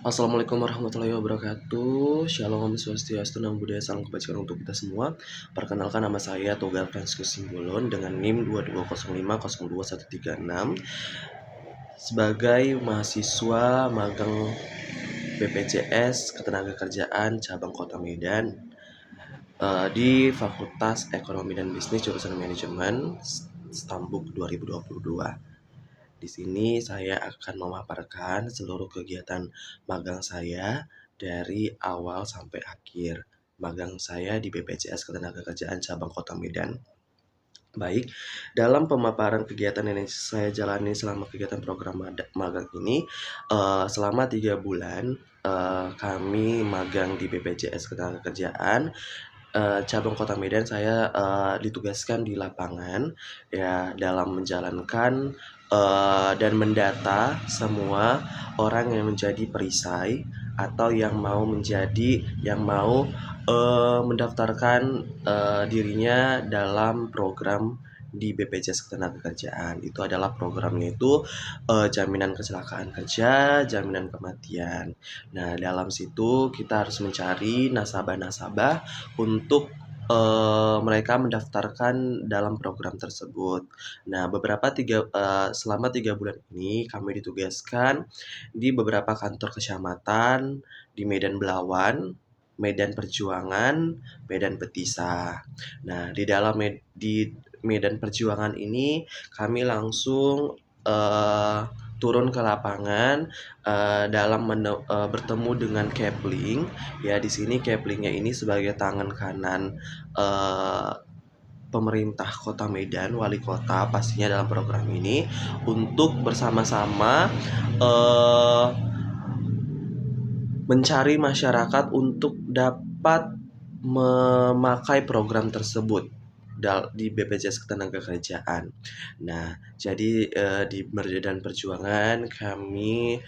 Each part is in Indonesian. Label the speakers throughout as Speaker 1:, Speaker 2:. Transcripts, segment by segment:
Speaker 1: Assalamualaikum warahmatullahi wabarakatuh. Shalom Swastiastu, Namo Buddhaya, salam kebajikan untuk kita semua. Perkenalkan, nama saya Togar Franskus Simbolon dengan NIM 2205021136 sebagai mahasiswa magang BPJS Ketenagakerjaan Cabang Kota Medan di Fakultas Ekonomi dan Bisnis jurusan Manajemen Stambuk 2022. Di sini saya akan memaparkan seluruh kegiatan magang saya dari awal sampai akhir magang saya di BPJS Ketenagakerjaan Cabang Kota Medan. Baik, dalam pemaparan kegiatan yang saya jalani selama kegiatan program magang ini, selama 3 bulan kami magang di BPJS Ketenagakerjaan Cabang Kota Medan. Saya ditugaskan di lapangan ya dalam menjalankan dan mendata semua orang yang menjadi perisai atau yang mau mendaftarkan dirinya dalam program di BPJS Ketenagakerjaan. Itu adalah programnya itu jaminan kecelakaan kerja, jaminan kematian. Nah, dalam situ kita harus mencari nasabah-nasabah untuk mereka mendaftarkan dalam program tersebut. Nah, selama 3 bulan ini kami ditugaskan di beberapa kantor kecamatan di Medan Belawan, Medan Perjuangan, Medan Petisah. Nah, di Medan Perjuangan ini kami langsung turun ke lapangan dalam bertemu dengan Kepling. Ya, di sini Keplingnya ini sebagai tangan kanan pemerintah Kota Medan, wali kota pastinya dalam program ini, untuk bersama-sama mencari masyarakat untuk dapat memakai program tersebut di BPJS Ketenagakerjaan. Nah, jadi di Medan Perjuangan kami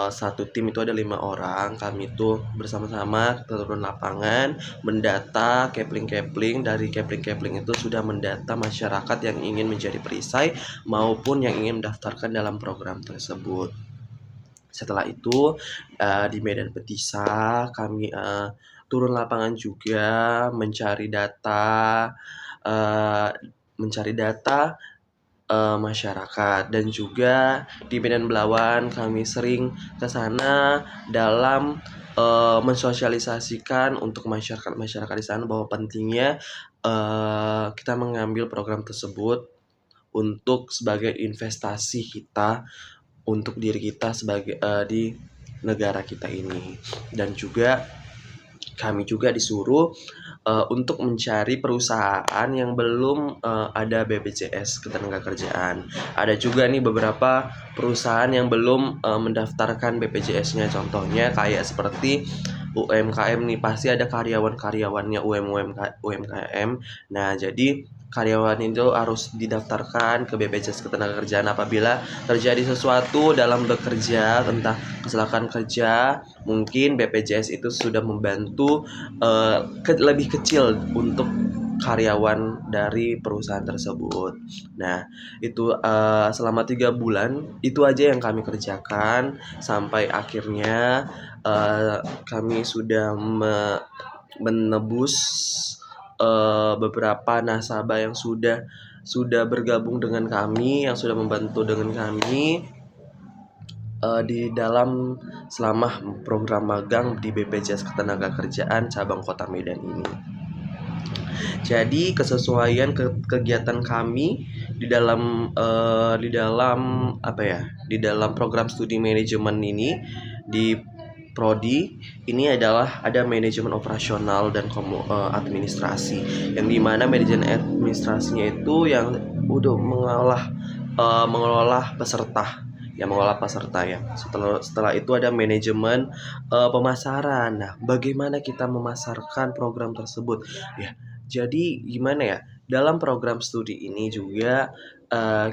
Speaker 1: satu tim itu ada 5 orang. Kami tuh bersama-sama turun lapangan mendata Kepling-Kepling. Dari Kepling-Kepling itu sudah mendata masyarakat yang ingin menjadi perisai maupun yang ingin mendaftarkan dalam program tersebut. Setelah itu di Medan Petisah kami turun lapangan juga mencari data masyarakat, dan juga di Medan Belawan kami sering ke sana dalam mensosialisasikan untuk masyarakat di sana bahwa pentingnya kita mengambil program tersebut untuk sebagai investasi kita untuk diri kita sebagai di negara kita ini. Dan juga kami juga disuruh untuk mencari perusahaan yang belum ada BPJS Ketenagakerjaan. Ada juga nih beberapa perusahaan yang belum mendaftarkan BPJS-nya. Contohnya kayak seperti UMKM nih, pasti ada karyawan-karyawannya UMKM. Nah, jadi karyawan itu harus didaftarkan ke BPJS Ketenagakerjaan apabila terjadi sesuatu dalam bekerja, entah kecelakaan kerja, mungkin BPJS itu sudah membantu lebih kecil untuk karyawan dari perusahaan tersebut. Nah, itu selama 3 bulan itu aja yang kami kerjakan sampai akhirnya kami sudah menebus beberapa nasabah yang sudah bergabung dengan kami, yang sudah membantu dengan kami di dalam selama program magang di BPJS Ketenagakerjaan Cabang Kota Medan ini. Jadi kesesuaian kegiatan kami di dalam program studi manajemen ini di Prodi ini adalah ada manajemen operasional dan administrasi, yang dimana manajemen administrasinya itu yang udah mengelola peserta ya. Setelah itu ada manajemen pemasaran. Nah, bagaimana kita memasarkan program tersebut ya? Jadi gimana ya, dalam program studi ini juga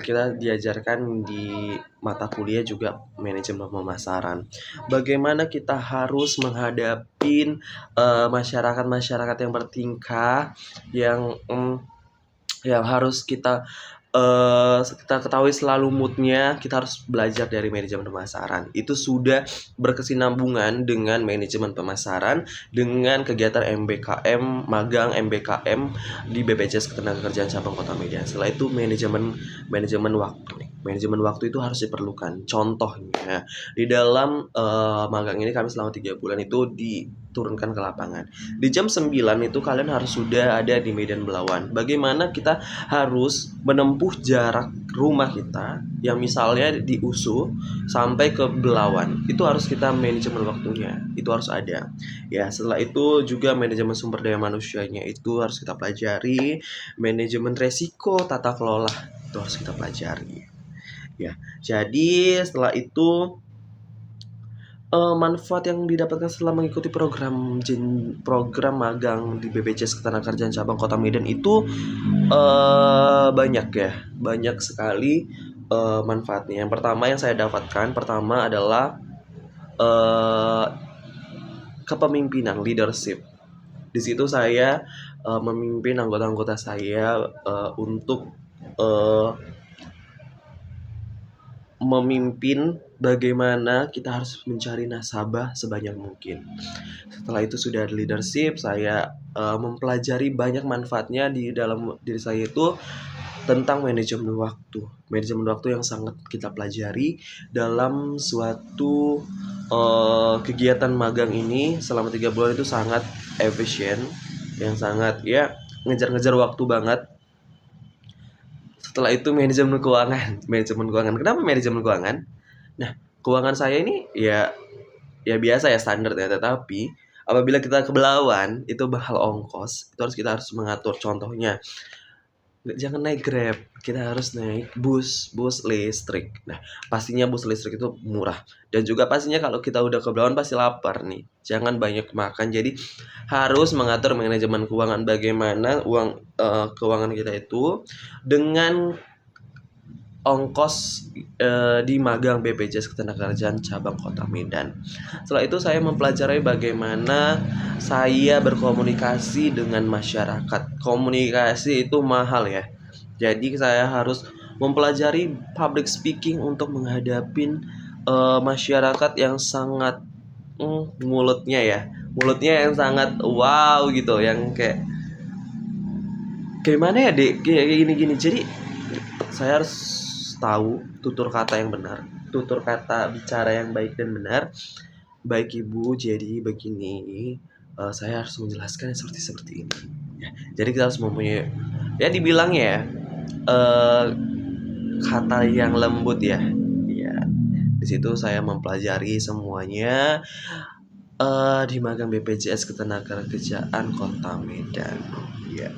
Speaker 1: kita diajarkan di mata kuliah juga manajemen pemasaran. Bagaimana kita harus menghadapi masyarakat yang bertingkah, yang harus kita kita ketahui selalu moodnya kita harus belajar dari manajemen pemasaran. Itu sudah berkesinambungan dengan manajemen pemasaran, dengan kegiatan MBKM, magang MBKM di BPJS Ketenagakerjaan Cabang Kota Medan. Setelah itu manajemen waktu. Manajemen waktu itu harus diperlukan. Contohnya, di dalam magang ini kami selama 3 bulan itu diturunkan ke lapangan. Di jam 9 itu kalian harus sudah ada di Medan Belawan. Bagaimana kita harus menempuh jarak rumah kita yang misalnya di USU sampai ke Belawan, itu harus kita manajemen waktunya, itu harus ada ya. Setelah itu juga manajemen sumber daya manusianya itu harus kita pelajari, manajemen resiko, tata kelola itu harus kita pelajari ya. Jadi setelah itu manfaat yang didapatkan setelah mengikuti program magang di BPJS Ketenagakerjaan Cabang Kota Medan itu banyak sekali manfaatnya. Yang pertama yang saya dapatkan adalah kepemimpinan, leadership. Di situ saya memimpin anggota-anggota saya untuk memimpin bagaimana kita harus mencari nasabah sebanyak mungkin. Setelah itu sudah ada leadership, saya mempelajari banyak manfaatnya di dalam diri saya itu tentang manajemen waktu. Manajemen waktu yang sangat kita pelajari dalam suatu kegiatan magang ini selama 3 bulan itu sangat efisien, yang sangat ya ngejar-ngejar waktu banget. Setelah itu manajemen keuangan. Kenapa manajemen keuangan? Nah, keuangan saya ini ya biasa ya, standar ya, tetapi apabila kita ke Belawan itu bakal ongkos, itu kita harus mengatur. Contohnya, jangan naik Grab, kita harus naik bus listrik. Nah, pastinya bus listrik itu murah, dan juga pastinya kalau kita udah ke Belawan pasti lapar nih, jangan banyak makan. Jadi harus mengatur manajemen keuangan, bagaimana keuangan kita itu dengan ongkos di magang BPJS Ketenagakerjaan Cabang Kota Medan. Setelah itu saya mempelajari bagaimana saya berkomunikasi dengan masyarakat. Komunikasi itu mahal ya. Jadi saya harus mempelajari public speaking untuk menghadapi masyarakat yang sangat mulutnya yang sangat wow gitu, yang kayak gimana ya dek, kayak gini-gini. Jadi saya harus tahu tutur kata yang benar, tutur kata bicara yang baik dan benar. Baik ibu, jadi begini, saya harus menjelaskan seperti ini ya. Jadi kita harus mempunyai ya, dibilang ya kata yang lembut ya. Di situ saya mempelajari semuanya di magang BPJS Ketenagakerjaan Kota Medan ya.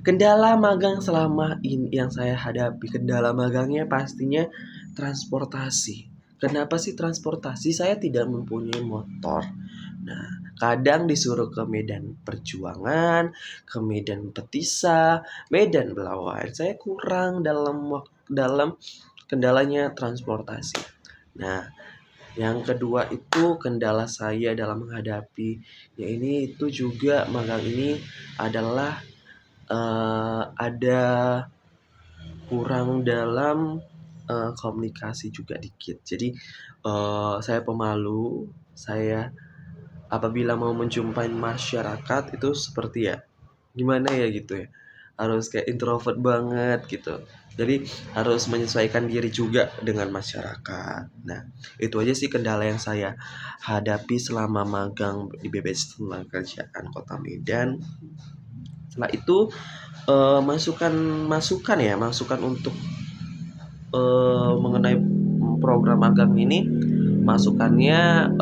Speaker 1: Kendala magang selama ini yang saya hadapi, kendala magangnya pastinya transportasi. Kenapa sih transportasi? Saya tidak mempunyai motor. Nah, kadang disuruh ke Medan Perjuangan, ke Medan Petisa, Medan Belawan. Saya kurang dalam kendalanya transportasi. Nah, yang kedua itu kendala saya dalam menghadapi ya ini itu juga magang ini adalah ada kurang dalam komunikasi juga dikit. Jadi saya pemalu. Saya apabila mau menjumpai masyarakat itu seperti ya gimana ya gitu ya, harus kayak introvert banget gitu. Jadi harus menyesuaikan diri juga dengan masyarakat. Nah, itu aja sih kendala yang saya hadapi selama magang di BPJS Ketenagakerjaan Kota Medan. Setelah itu masukan untuk mengenai program magang ini. Masukannya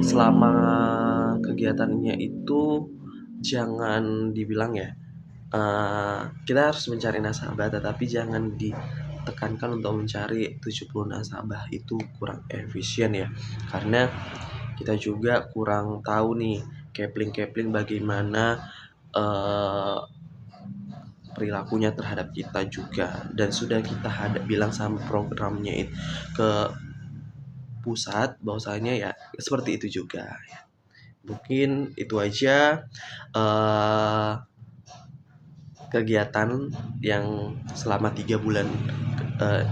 Speaker 1: selama kegiatannya itu jangan dibilang ya kita harus mencari nasabah, tetapi jangan ditekankan untuk mencari 70 nasabah, itu kurang efisien ya, karena kita juga kurang tahu nih kepling bagaimana perilakunya terhadap kita juga, dan sudah kita bilang sama programnya ke pusat bahwasanya ya seperti itu juga ya. Mungkin itu aja kegiatan yang selama 3 bulan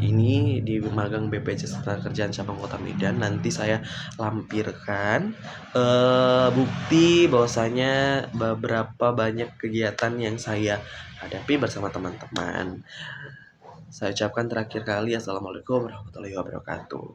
Speaker 1: ini di magang BPJS Ketenagakerjaan Cabang Kota Medan. Nanti saya lampirkan bukti bahwasanya beberapa banyak kegiatan yang saya hadapi bersama teman-teman. Saya ucapkan terakhir kali, Assalamualaikum warahmatullahi wabarakatuh.